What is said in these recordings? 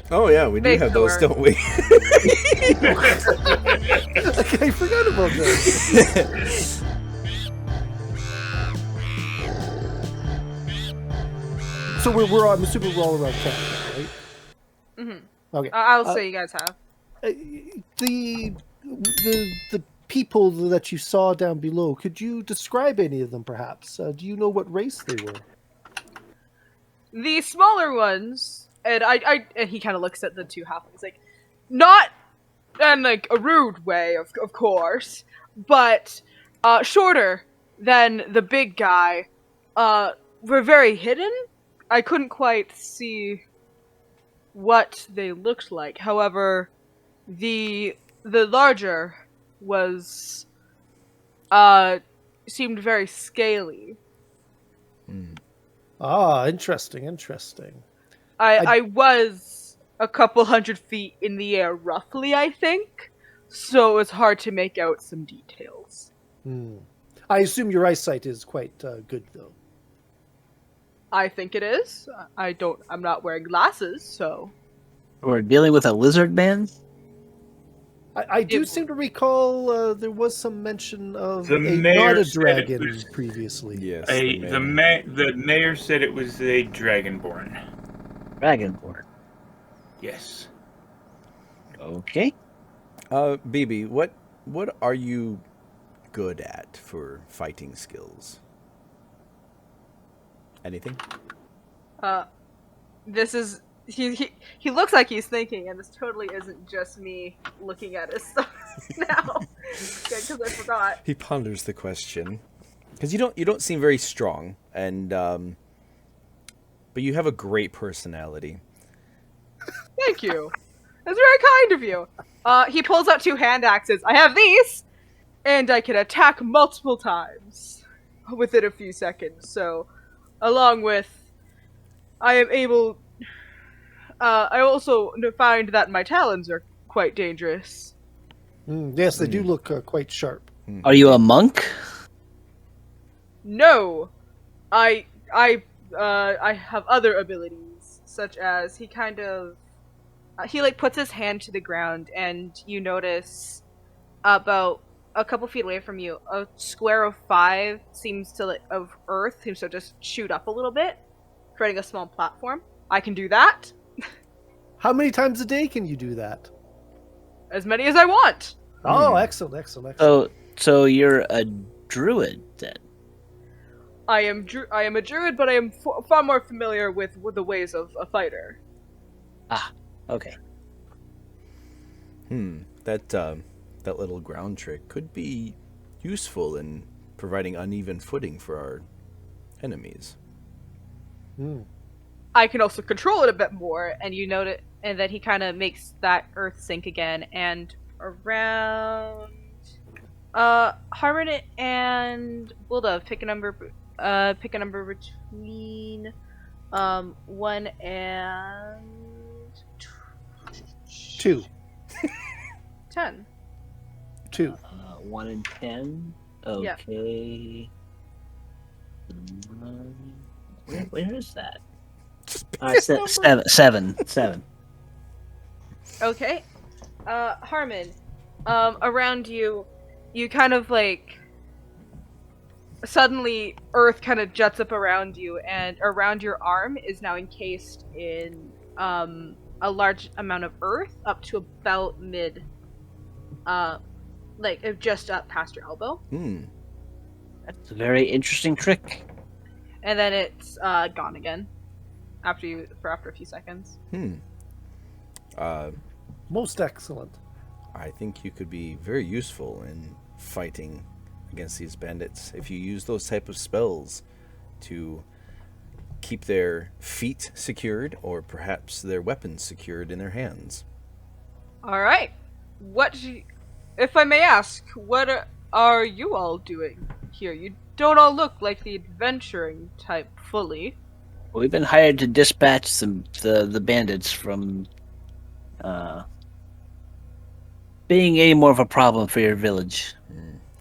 Oh yeah, we do Make have sure. those, don't we? I forgot about that. So I'm assuming we're all around camp, right? Mm-hmm. Okay. I'll say you guys have. The people that you saw down below, could you describe any of them, perhaps? Do you know what race they were? The smaller ones, and and he kind of looks at the two halflings, like, not in like a rude way, of course, but shorter than the big guy. Were very hidden. I couldn't quite see what they looked like. However, the larger was seemed very scaly. Ah, interesting. I was a couple 100 feet in the air, roughly, I think, so it was hard to make out some details. I assume your eyesight is quite good, though. I think it is. I'm not wearing glasses, so. We're dealing with a lizard man? I do seem to recall there was some mention of The not mayor a said dragon it was previously. Yes. The mayor said it was a dragonborn. Dragonborn. Yes. Okay. BB, what are you good at for fighting skills? Anything? This is he looks like he's thinking, and this totally isn't just me looking at his stuff now because I forgot. He ponders the question because you don't seem very strong, and but you have a great personality. Thank you. That's very kind of you. He pulls out 2 hand axes. I have these, and I can attack multiple times within a few seconds. So, along with, I am able. I also find that my talons are quite dangerous. Yes, they do look quite sharp. Are you a monk? No, I have other abilities, such as he kind of he like puts his hand to the ground, and you notice about a couple feet away from you, a square of 5 of earth seems to just shoot up a little bit, creating a small platform. I can do that. How many times a day can you do that? As many as I want. Oh, excellent. So you're a druid then? I am a druid, but I am far more familiar with the ways of a fighter. Ah, okay. That little ground trick could be useful in providing uneven footing for our enemies. I can also control it a bit more, and you note and then he kind of makes that earth sink again, and around Harmon and Bulldog, pick a number between 1 and 2. 10. 2. 1 and 10. Okay. Where is that? Seven. Okay. Harmon, around you kind of like suddenly earth kind of juts up around you, and around your arm is now encased in a large amount of earth up to about mid, like just up past your elbow. That's a very interesting trick. And then it's gone again after a few seconds. Most excellent. I think you could be very useful in fighting against these bandits if you use those type of spells to keep their feet secured, or perhaps their weapons secured in their hands. All right. If I may ask, what are you all doing here? You don't all look like the adventuring type fully. We've been hired to dispatch the bandits from being any more of a problem for your village.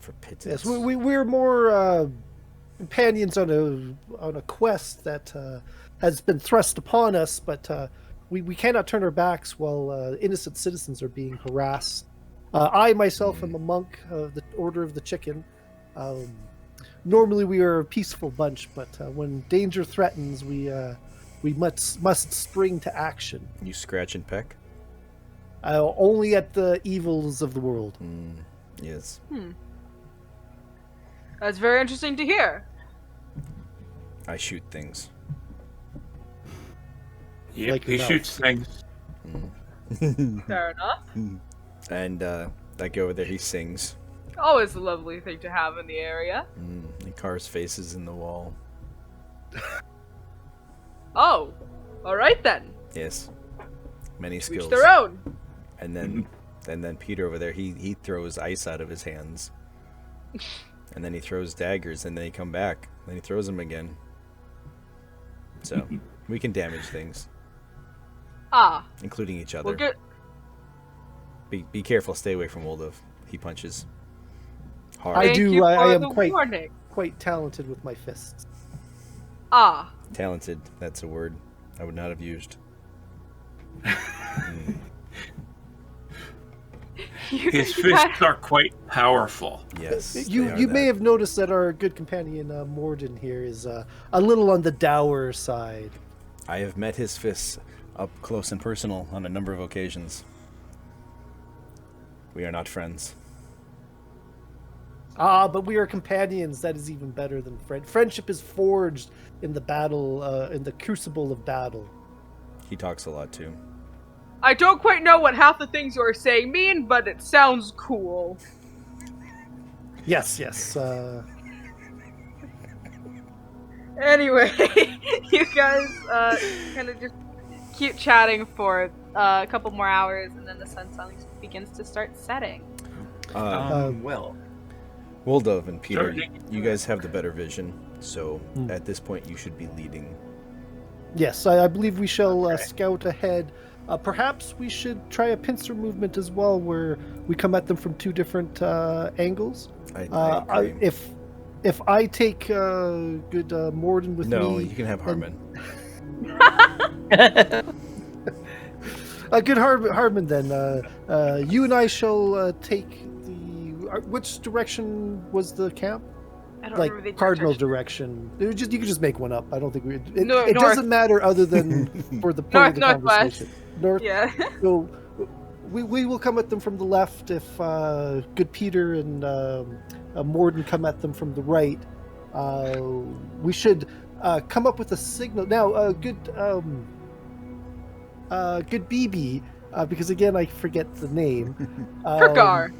For pittance. Yes, we're more companions on a quest that has been thrust upon us, but we cannot turn our backs while innocent citizens are being harassed. I myself am a monk of the Order of the Chicken. Normally we are a peaceful bunch, but when danger threatens, we must spring to action. You scratch and peck? Only at the evils of the world. Yes. That's very interesting to hear. I shoot things. Yep, Like he your mouth. shoots things. Fair enough. And that guy over there, he sings. Always a lovely thing to have in the area. He carves faces in the wall. Oh, all right then. Yes. Many skills. Each their own. And then Peter over there, he throws ice out of his hands. And then he throws daggers, and then he come back. Then he throws them again. So we can damage things, Ah, including each other. well, good. Be careful. Stay away from Woldov. He punches hard. I Thank do. you I for am the quite warning. talented with my fists. Ah, Talented. That's a word I would not have used. His fists are quite powerful. Yes. You they are may that. have noticed that our good companion Morden here is a little on the dour side. I have met his fists up close and personal on a number of occasions. We are not friends. But we are companions. That is even better than friendship is forged in the battle, in the crucible of battle. He talks a lot too. I don't quite know what half the things you're saying mean, but it sounds cool. Yes. Anyway, you guys kind of just keep chatting for a couple more hours, and then the sun suddenly begins to start setting. Well, Woldov and Peter, Certainly. you guys have the better vision, so at this point you should be leading. Yes, I believe we shall scout ahead. Perhaps we should try a pincer movement as well, where we come at them from two different angles. I agree. If I take good Morden with me, No, you can have Harmon. Good Hardman, then. You and I shall take the. Which direction was the camp? I don't Like remember the cardinal direction. direction. You could just make one up. I don't think it North. doesn't matter other than for the point of the Northwest. conversation. North. Yeah. So we will come at them from the left if good Peter and Morden come at them from the right. We should come up with a signal now. Good BB, because again I forget the name. Krikar.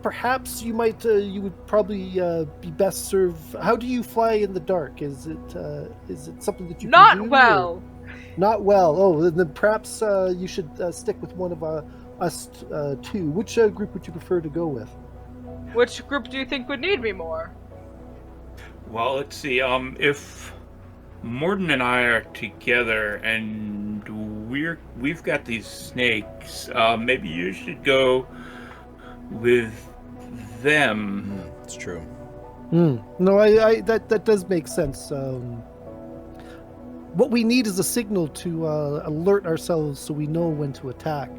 Perhaps you might. You would probably be best served. How do you fly in the dark? Is it something that you Not can do, well. or- Not well. Oh, then perhaps you should stick with one of us two. Which group would you prefer to go with? Which group do you think would need me more? well, let's see. If Morden and I are together and we've got these snakes, maybe you should go with them. It's true. No, I that does make sense. What we need is a signal to alert ourselves so we know when to attack.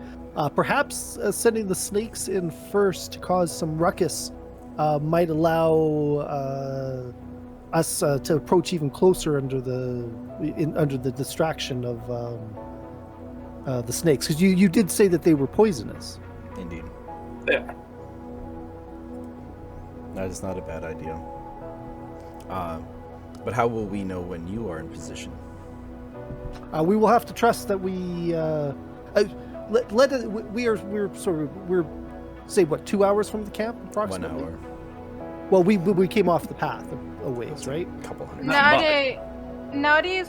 Perhaps sending the snakes in first to cause some ruckus might allow us to approach even closer under the distraction of the snakes. Because you did say that they were poisonous. Indeed. Yeah. That is not a bad idea. But how will we know when you are in position? We will have to trust that we're say what 2 hours from the camp 1 approximately. hour. Well, we came off the path a ways, right? A couple hundred. Nowadays,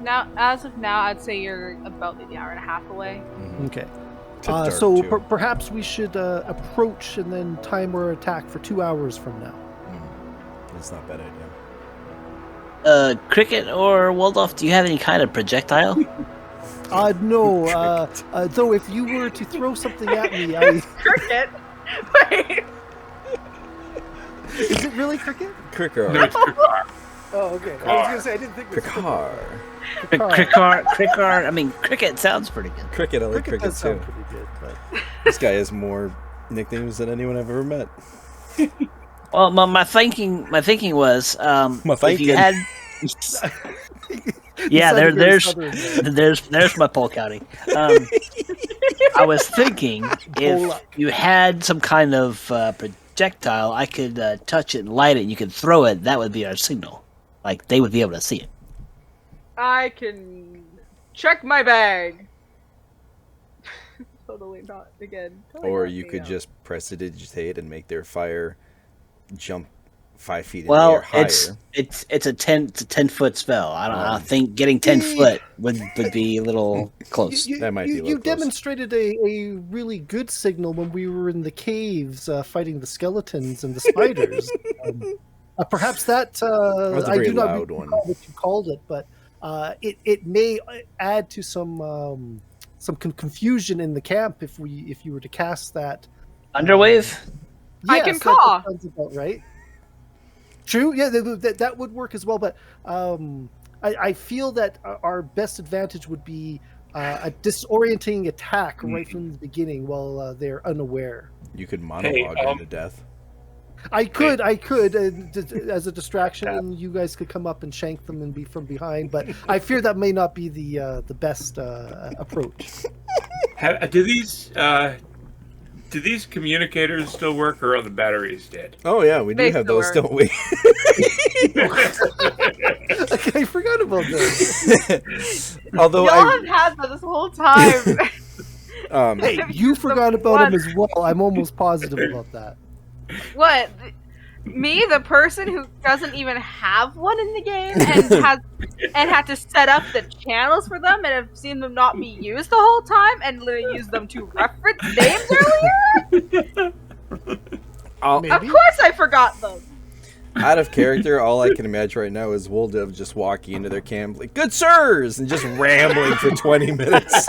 now as of now, I'd say you're about maybe an hour and a half away. Okay. It's dark, So too. perhaps we should approach and then time our attack for 2 hours from now. That's not a bad idea. Cricket or Waldorf, do you have any kind of projectile? No. Though if you were to throw something at me, Cricket. Wait. is it really cricket? Cricker. No, it's Krikar. Oh, okay. I was gonna say I didn't think it was Krikkar. Crickar. I mean, cricket sounds pretty good. Cricket, I like Cricket cricket does too. sound pretty good, but This guy has more nicknames than anyone I've ever met. Well, my thinking was, My if you thinking. had, yeah, sounded very there's southern there's my pole county. I was thinking if you had some kind of projectile, I could touch it and light it, and you could throw it. That would be our signal. Like they would be able to see it. I can check my bag. Totally not again. Totally Or not you me could out. just prestidigitate and make their fire jump 5 feet in the Well, air higher. it's a 10-foot spell. I don't think getting 10 foot would be a little close. That might be a little You close. demonstrated a really good signal when we were in the caves fighting the skeletons and the spiders. Perhaps that was a I very do not loud recall one. what you called it, but it may add to some confusion in the camp if you were to cast that. Underwave. I can Yes, caw. that sounds about right. True, yeah, that would work as well. But I feel that our best advantage would be a disorienting attack right from the beginning while they're unaware. You could monologue them to death. I could, as a distraction, and you guys could come up and shank them and be from behind. But I fear that may not be the best approach. Do these communicators still work, or are the batteries dead? Oh yeah, we do They have still those, work. don't we? I forgot about this. Although Y'all have had that this whole time. Hey, you forgot about him as well. I'm almost positive about that. What? Me, the person who doesn't even have one in the game and had to set up the channels for them and have seen them not be used the whole time and literally use them to reference names earlier? Of Maybe. course I forgot them. out of character, all I can imagine right now is Woldev just walking into their camp like, "Good sirs," and just rambling for 20 minutes.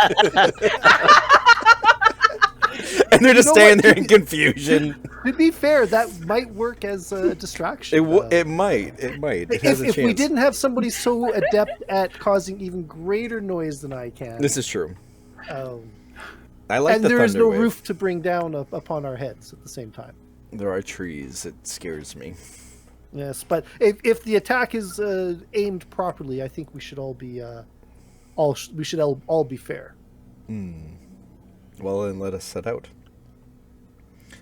And they're just know standing what? there in confusion. To be fair, that might work as a distraction. It might. It has a If chance. we didn't have somebody so adept at causing even greater noise than I can, This is true. um, I like and the there is thunder no wave. roof to bring down upon our heads at the same time. There are trees. It scares me. Yes, but if the attack is aimed properly, I think we should all be all be fair. Well, then let us set out.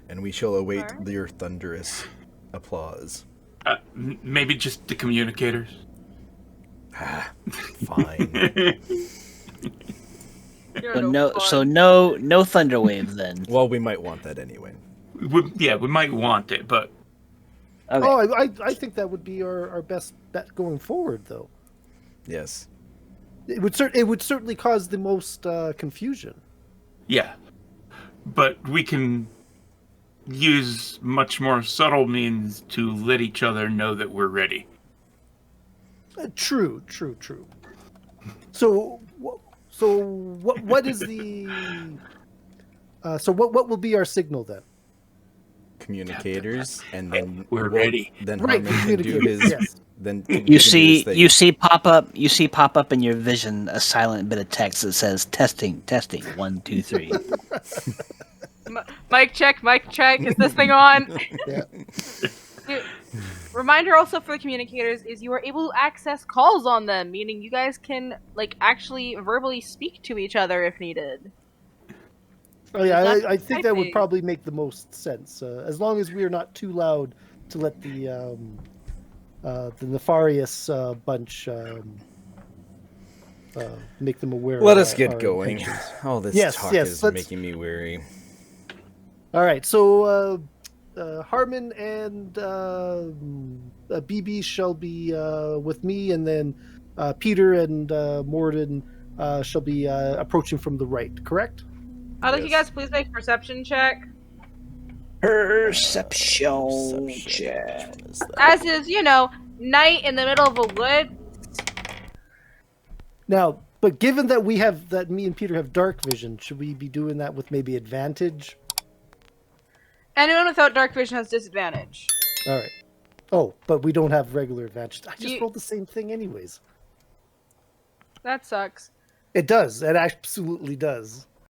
And we shall await Alright. your thunderous applause. Maybe just the communicators. Fine. You're So no no fun. no thunderwave then. Well, we might want that anyway. We might want it, but Okay. Oh, I think that would be our best bet going forward, though. Yes. It would certainly cause the most confusion. yeah. But we can use much more subtle means to let each other know that we're ready. True. So what is the what will be our signal then? Communicators, and then We're ready. Then Right, Harmon can do communicators, his. yes. Then You see pop up in your vision a silent bit of text that says testing 1 2 3. Mic check. Is this thing on? Yeah. Dude, reminder also for the communicators is you are able to access calls on them, meaning you guys can like actually verbally speak to each other if needed. Oh yeah, That's I think that would exciting. probably make the most sense. As long as we are not too loud to let the nefarious bunch make them aware. Let of us get our going. intentions. All this Yes, talk yes, is let's- making me weary. All right, so Harmon and BB shall be with me, and then Peter and Morden shall be approaching from the right. Correct? I'd like you Yes. guys please make a perception check. Perception check. What is that? As is, night in the middle of a wood. Now, but given that me and Peter have dark vision, should we be doing that with maybe advantage? Anyone without dark vision has disadvantage. All right. Oh, but we don't have regular advantage. I just You- rolled the same thing anyways. That sucks. It does. It absolutely does.